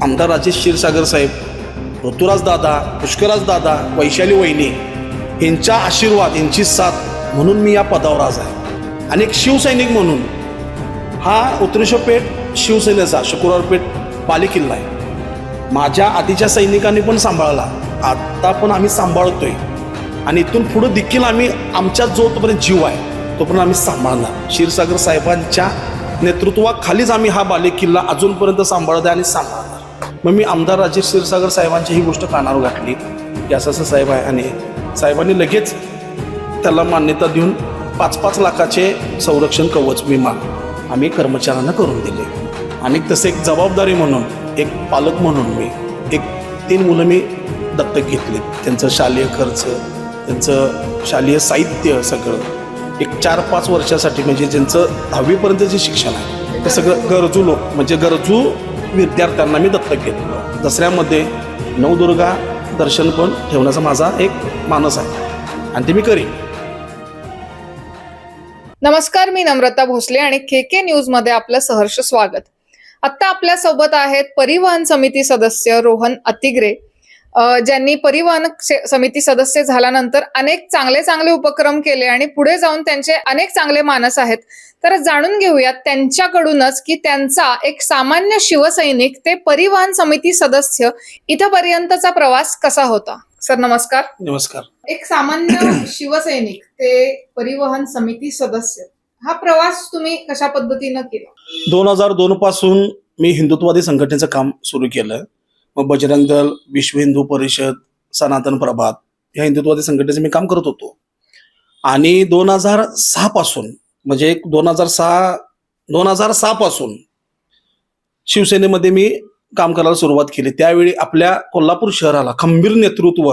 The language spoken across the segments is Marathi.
आमदार राजेश क्षीरसागर साहेब, ऋतुराज दादा, पुष्कराज दादा, वैशाली वहिनी यांचा आशीर्वाद, यांची साथ म्हणून मी या पदावर आज आहे. आणि एक शिवसैनिक म्हणून हा उत्तरेश्वर शिवसेनेचा शुक्रवारपेठ बालेकिल्ला आहे. माझ्या आधीच्या सैनिकांनी पण सांभाळला, आता पण आम्ही सांभाळतोय आणि इथून पुढे देखील आम्ही आमच्या जोपर्यंत जीव आहे तोपर्यंत आम्ही सांभाळणार. क्षीरसागर साहेबांच्या नेतृत्वाखालीच आम्ही हा बालेकिल्ला अजूनपर्यंत सांभाळत आहे आणि सांभाळणार. मग मी आमदार राजेश क्षीरसागर साहेबांची ही गोष्ट कानावर घातली की असं साहेब आहे, आणि साहेबांनी लगेच त्याला मान्यता देऊन 5-5 लाखाचे संरक्षण कवच विमा आम्ही कर्मचाऱ्यांना करून दिले. आणि तसे एक जबाबदारी म्हणून, एक पालक म्हणून मी 3 मुलं मी दत्तक घेतली. त्यांचं शालेय खर्च, त्यांचं शालेय साहित्य सगळं एक 4-5 वर्षासाठी, म्हणजे ज्यांचं 10वीपर्यंत जे शिक्षण आहे ते सगळं गरजू लोक, म्हणजे गरजू विद्यार्थ्यांना मी दत्तक घेतलं. दसऱ्यामध्ये नवदुर्गा दर्शन पण ठेवण्याचा माझा एक मानस आहे आणि ते मी करीन. नमस्कार, मी नम्रता भोसले आणि KK न्यूज मध्ये आपलं सहर्ष स्वागत. आता आपल्या सोबत आहेत परिवहन समिती सदस्य रोहन अतिग्रे, ज्यांनी परिवहन समिती सदस्य झाल्यानंतर अनेक चांगले उपक्रम केले आणि पुढे जाऊन त्यांचे अनेक चांगले मानस आहेत. तर जाणून घेऊयात त्यांच्याकडूनच की त्यांचा एक सामान्य शिवसैनिक ते परिवहन समिती सदस्य इथपर्यंतचा प्रवास कसा होता. सर नमस्कार. नमस्कार. एक सामान्य शिवसैनिक ते परिवहन समिती सदस्य, हा प्रवास तुम्ही कशा पद्धतीनं केला? 2002 पासून मी हिंदुत्ववादी संघटनेचं काम सुरू केलं. मग बजरंग दल, विश्व हिंदू परिषद, सनातन प्रभात या हिंदुत्ववादी संघटनेचं मी काम करत होतो. आणि 2006 पासून, म्हणजे 2006 पासून शिवसेनेमध्ये मी काम करायला सुरुवात केली. त्यावेळी आपल्या कोल्हापूर शहराला खंबीर नेतृत्व,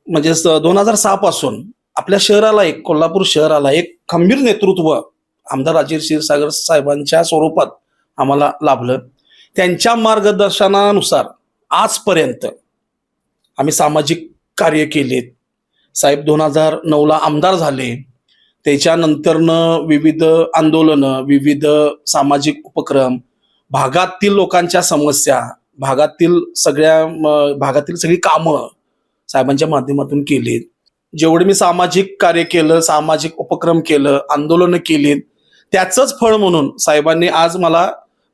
म्हणजे 2006 पासून आपल्या शहराला, कोल्हापूर शहराला एक खंबीर नेतृत्व आमदार राजेश क्षीरसागर साहेबांच्या स्वरूपात आम्हाला लाभलं. त्यांच्या मार्गदर्शनानुसार आजपर्यंत आम्ही सामाजिक कार्य केलेत. साहेब 2009ला आमदार झाले. त्याच्यानंतरनं विविध आंदोलनं, विविध सामाजिक उपक्रम, भागातील लोकांच्या समस्या, भागातील सगळी कामं साहेबांच्या माध्यमातून केलीत. जेवढे मी सामाजिक कार्य केलं, सामाजिक उपक्रम केलं, आंदोलनं केलीत, त्याचंच फळ म्हणून साहेबांनी आज मला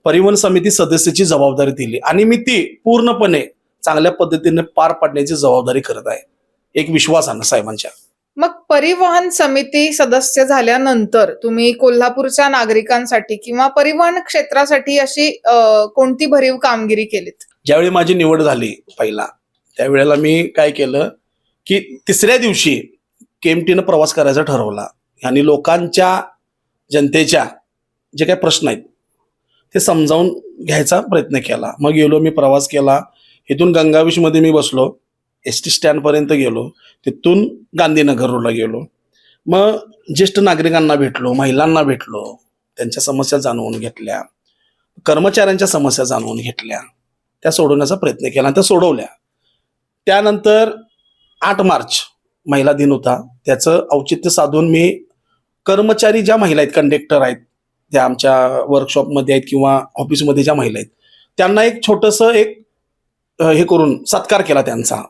परिवहन समिती सदस्याची जबाबदारी दिली आणि मी ती पूर्णपणे चांगल्या पद्धतीने पार पाडण्याची जबाबदारी करत आहे, एक विश्वासानं साहेबांच्या. मग परिवहन समिती सदस्य झाल्यानंतर तुम्ही कोल्हापूरच्या नागरिकांसाठी किंवा परिवहन क्षेत्रासाठी अशी कोणती भरीव कामगिरी केलीत? ज्यावेळी माझी निवड झाली पहिला, त्यावेळेला मी काय केलं की 3ऱ्या दिवशी KMTनं प्रवास करायचा ठरवला आणि लोकांच्या, जनतेच्या जे काही प्रश्न आहेत ते समजावून घ्यायचा प्रयत्न केला. मग गेलो, मी प्रवास केला. इथून गंगावेशमध्ये मी बसलो, ST स्टँडपर्यंत गेलो, तिथून गांधीनगर रोडला गेलो. मग ज्येष्ठ नागरिकांना भेटलो, महिलांना भेटलो, त्यांच्या समस्या जाणून घेतल्या, कर्मचाऱ्यांच्या समस्या जाणून घेतल्या, त्या सोडवण्याचा प्रयत्न केला आणि त्या सोडवल्या. त्यानंतर 8 मार्च महिला दिन होता, त्याचं औचित्य साधून मी कर्मचारी ज्या महिला आहेत, कंडक्टर आहेत, त्या आमच्या वर्कशॉपमध्ये आहेत किंवा ऑफिसमध्ये ज्या महिला आहेत, त्यांना एक छोटंसं हे करून सत्कार केला त्यांचा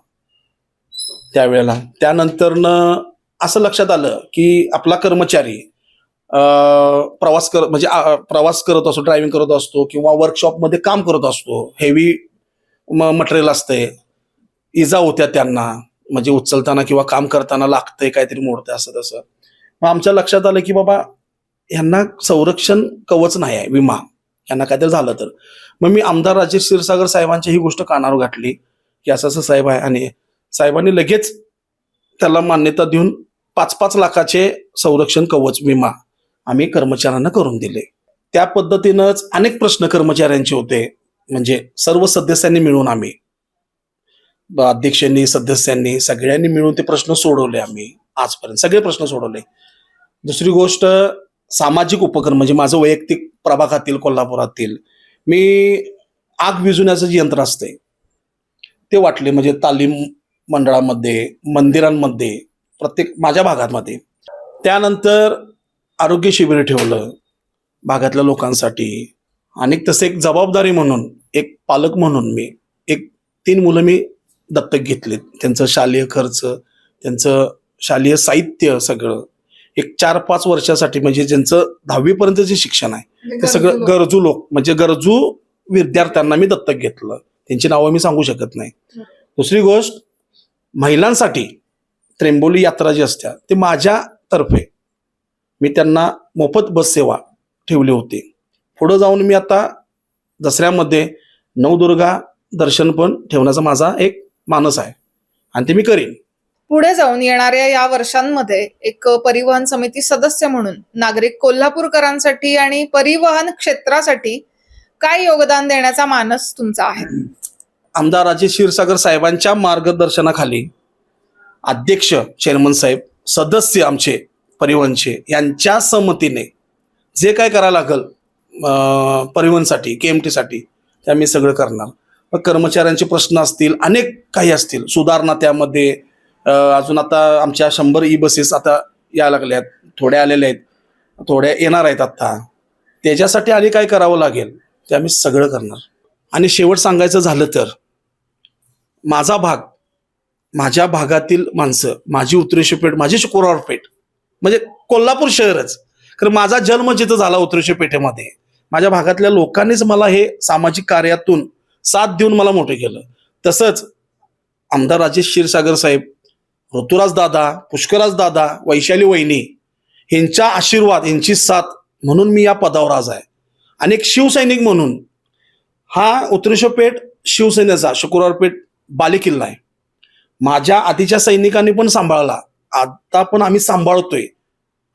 त्यावेळेला. त्यानंतरनं असं लक्षात आलं की आपला कर्मचारी प्रवास करत असतो, ड्रायव्हिंग करत असतो किंवा वर्कशॉपमध्ये काम करत असतो, हेवी मटेरियल असते, इजा होत्या त्यांना, म्हणजे उचलताना किंवा काम करताना लागतंय, काहीतरी मोडतंय, असं तसं. मग आमच्या लक्षात आलं की बाबा ह्यांना संरक्षण कवच नाही आहे, विमा, यांना काहीतरी झालं तर. मग मी आमदार राजेश क्षीरसागर साहेबांची ही गोष्ट कानावर घातली की असं साहेब आहे, आणि साहेबांनी लगेच त्याला मान्यता देऊन 5-5 लाखाचे संरक्षण कवच विमा आम्ही कर्मचाऱ्यांना करून दिले. त्या पद्धतीनंच अनेक प्रश्न कर्मचाऱ्यांचे होते, म्हणजे सर्व सदस्यांनी मिळून, आम्ही अध्यक्षांनी, सदस्यांनी, सगळ्यांनी मिळून ते प्रश्न सोडवले. आम्ही आजपर्यंत सगळे प्रश्न सोडवले. दुसरी गोष्ट, सामाजिक उपक्रम, म्हणजे माझं वैयक्तिक प्रभागातील, कोल्हापुरातील मी आग विझवण्याचं जे यंत्र असते ते वाटले, म्हणजे तालीम मंडळामध्ये, मंदिरांमध्ये, प्रत्येक माझ्या भागामध्ये. त्यानंतर आरोग्य शिबिर ठेवलं भागातल्या लोकांसाठी. आणि तसे एक जबाबदारी म्हणून, एक पालक म्हणून मी एक 3 मुलं मी दत्तक घेतलेत. त्यांचं शालेय खर्च, त्यांचं शालेय साहित्य सगळं एक 4-5 वर्षासाठी, म्हणजे ज्यांचं 10वी पर्यंत जे शिक्षण आहे ते सगळं गरजू लोक, म्हणजे गरजू विद्यार्थ्यांना मी दत्तक घेतलं. त्यांची नावं मी सांगू शकत नाही. दुसरी गोष्ट, महिलांसाठी त्र्यंबोली यात्रा जी असते ते माझ्यातर्फे मी त्यांना मोफत बस सेवा ठेवली होती. पुढं जाऊन मी आता दसऱ्यामध्ये नवदुर्गा दर्शन पण ठेवण्याचा माझा एक मानस आहे आणि ते मी करीन. पुढे जाऊन येणाऱ्या या वर्षांमध्ये एक परिवहन समिती सदस्य म्हणून नागरिक कोल्हापूरकरांसाठी आणि परिवहन क्षेत्रासाठी काय योगदान देण्याचा मानस तुमचा आहे? आमदार राजेश क्षीरसागर साहेबांच्या मार्गदर्शनाखाली अध्यक्ष चेअरमन साहेब, सदस्य आमचे परिवहनचे, यांच्या संमतीने जे काय करायला लागल परिवहनसाठी, KMT साठी, ते आम्ही सगळं करणार. मग कर्मचाऱ्यांचे प्रश्न असतील, अनेक काही असतील, सुधारणा त्यामध्ये. अजून आता आमच्या 100 ई-बसेस आता यायला लागल्यात, थोड्या आलेल्या आहेत, थोड्या येणार आहेत आता. त्याच्यासाठी आणि काय करावं लागेल ते आम्ही सगळं करणार. आणि शेवट सांगायचं झालं तर माझा भाग, माझ्या भागातील माणसं, माझी उतरेश्वर पेठ, माझी शुक्रवार पेठ, म्हणजे कोल्हापूर शहरच, कारण माझा जन्म जिथं झाला उतरेश्वर पेठेमध्ये, माझ्या भागातल्या लोकांनीच मला हे सामाजिक कार्यातून साथ देऊन मला मोठे केलं. तसंच आमदार राजेश क्षीरसागर साहेब, ऋतुराज दादा, पुष्कराज दादा, वैशाली वहिनी यांच्या आशीर्वाद, यांची साथ म्हणून मी या पदावर आज आहे. आणि एक शिवसैनिक म्हणून हा उतरेश्वर पेठ शिवसेनेचा शुक्रवार पेठ बालेकिल्ला आहे. माझ्या आधीच्या सैनिकांनी पण सांभाळला, आता पण आम्ही सांभाळतोय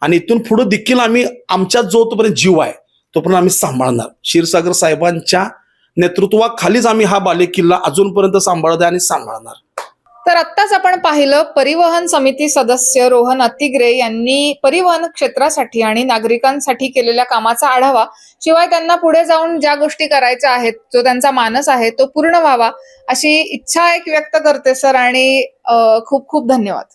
आणि इथून पुढे देखील आम्ही आमच्या जोपर्यंत जीव आहे तोपर्यंत आम्ही सांभाळणार. क्षीरसागर साहेबांच्या नेतृत्वाखालीच आम्ही हा बालेकिल्ला अजूनपर्यंत सांभाळत आहे आणि सांभाळणार. तर आत्ताच आपण पाहिलं परिवहन समिती सदस्य रोहन अतिग्रे यांनी परिवहन क्षेत्रासाठी आणि नागरिकांसाठी केलेल्या कामाचा आढावा. शिवाय त्यांना पुढे जाऊन ज्या गोष्टी करायच्या आहेत, जो त्यांचा मानस आहे तो पूर्ण व्हावा अशी इच्छा एक व्यक्त करते सर. आणि खूप खूप धन्यवाद.